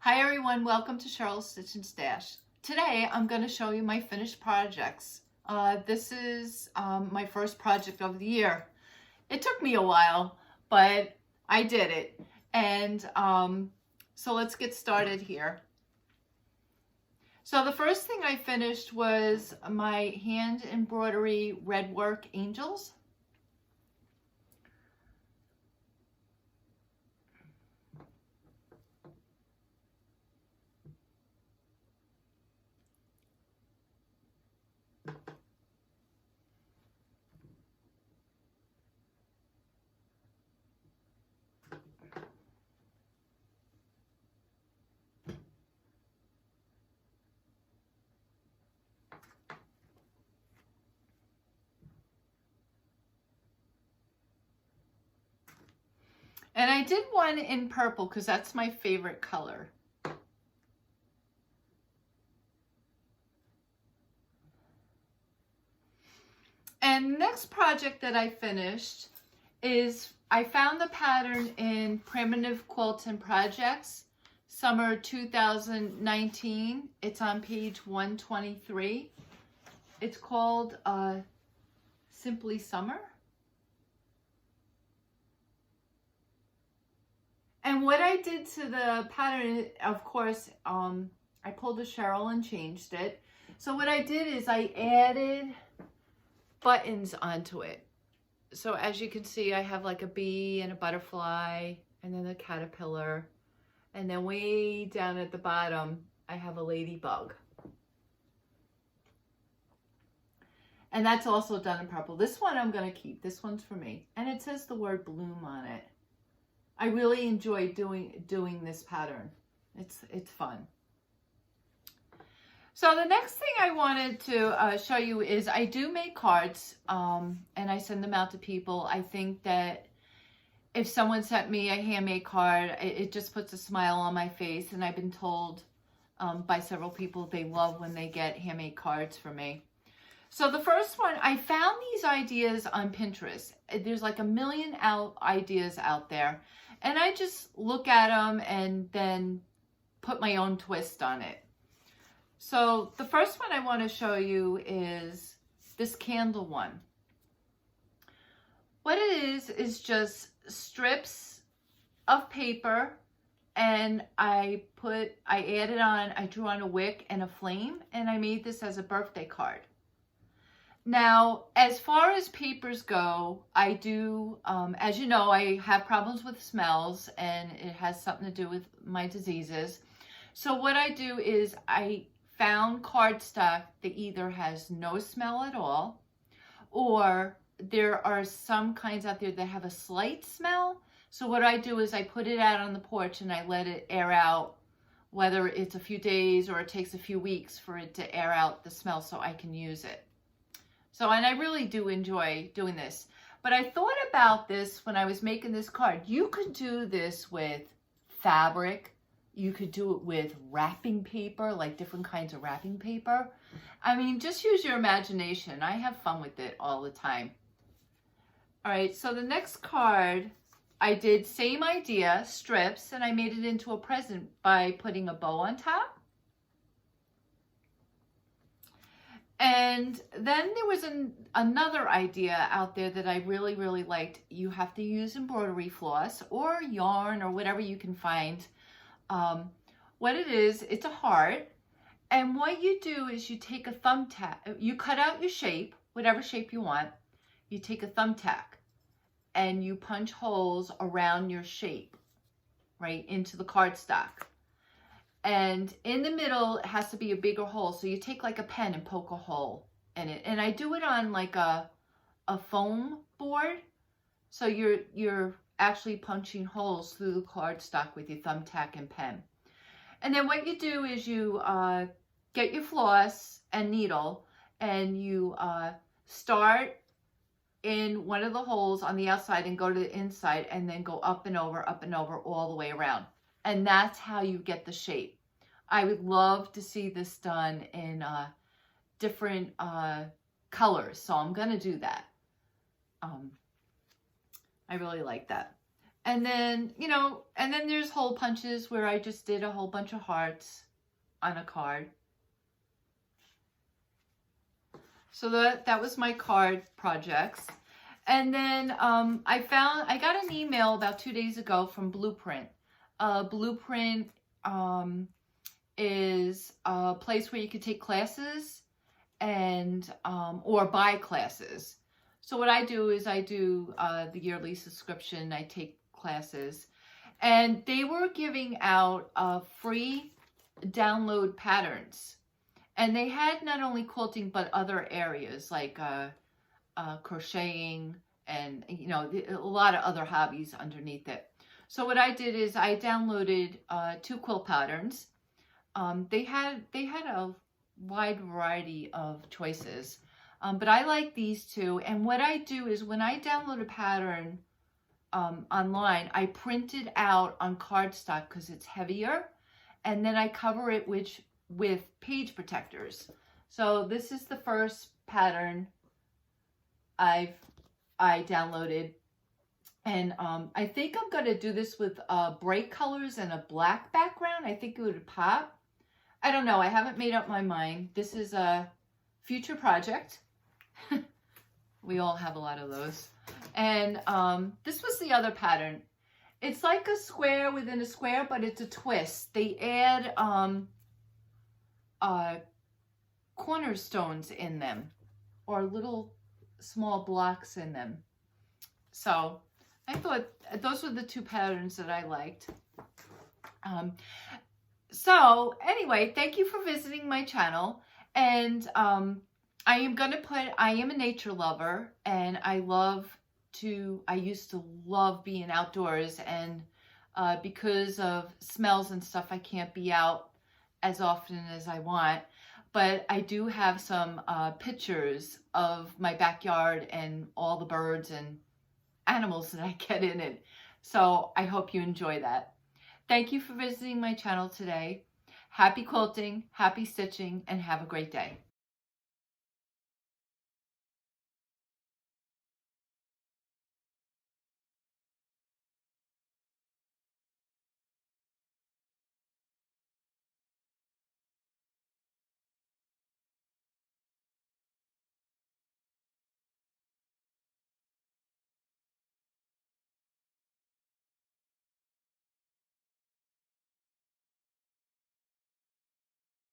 Hi everyone, welcome to Cheryl's Stitch and Stash. Today I'm going to show you my finished projects. This is my first project of the year. It took me a while, but I did it. And so let's get started here. So the first thing I finished was my hand embroidery red work angels. And I did one in purple because that's my favorite color. And the next project that I finished is I found the pattern in Primitive Quilts and Projects, summer 2019. It's on page 123. It's called Simply Summer. And what I did to the pattern, of course, I pulled a Cheryl and changed it. So what I did is I added buttons onto it. So as you can see, I have like a bee and a butterfly and then a caterpillar. And then way down at the bottom, I have a ladybug. And that's also done in purple. This one I'm going to keep. This one's for me. And it says the word bloom on it. I really enjoy doing this pattern. It's fun. So the next thing I wanted to show you is I do make cards and I send them out to people. I think that if someone sent me a handmade card, it just puts a smile on my face. And I've been told by several people they love when they get handmade cards from me. So the first one, I found these ideas on Pinterest. There's like a million ideas out there. And I just look at them and then put my own twist on it. So the first one I want to show you is this candle one. What it is just strips of paper, and I added on, I drew on a wick and a flame, and I made this as a birthday card. Now, as far as papers go, I do, as you know, I have problems with smells, and it has something to do with my diseases. So what I do is I found cardstock that either has no smell at all, or there are some kinds out there that have a slight smell. So what I do is I put it out on the porch and I let it air out, whether it's a few days or it takes a few weeks for it to air out the smell so I can use it. So, and I really do enjoy doing this. But I thought about this when I was making this card. You could do this with fabric. You could do it with wrapping paper, like different kinds of wrapping paper. I mean, just use your imagination. I have fun with it all the time. All right, so the next card, I did same idea, strips, and I made it into a present by putting a bow on top. And then there was another idea out there that I really, really liked. You have to use embroidery floss or yarn or whatever you can find. What it is, it's a heart. And what you do is you take a thumbtack, you cut out your shape, whatever shape you want. You take a thumbtack and you punch holes around your shape, right, into the cardstock. And in the middle, it has to be a bigger hole. So you take like a pen and poke a hole in it. And I do it on like a foam board. So you're actually punching holes through the cardstock with your thumbtack and pen. And then what you do is you get your floss and needle and you start in one of the holes on the outside and go to the inside and then go up and over all the way around. And that's how you get the shape. I would love to see this done in different colors. So I'm going to do that. I really like that. And then, you know, and then there's hole punches where I just did a whole bunch of hearts on a card. So that was my card projects. And then I got an email about 2 days ago from Blueprint. Blueprint is a place where you could take classes and or buy classes. So what I do is I do the yearly subscription. I take classes, and they were giving out free download patterns, and they had not only quilting but other areas like crocheting and, you know, a lot of other hobbies underneath it. So what I did is I downloaded 2 quilt patterns. They had a wide variety of choices, but I like these 2. And what I do is when I download a pattern online, I print it out on cardstock because it's heavier, and then I cover it with page protectors. So this is the first pattern I downloaded, and I think I'm going to do this with bright colors and a black background. I think it would pop. I don't know. I haven't made up my mind. This is a future project. We all have a lot of those. And this was the other pattern. It's like a square within a square, but it's a twist. They add cornerstones in them, or little small blocks in them. So I thought those were the 2 patterns that I liked. So anyway, thank you for visiting my channel. And I am a nature lover, and I used to love being outdoors, and because of smells and stuff, I can't be out as often as I want. But I do have some pictures of my backyard and all the birds and animals that I get in it. So I hope you enjoy that. Thank you for visiting my channel today. Happy quilting, happy stitching, and have a great day.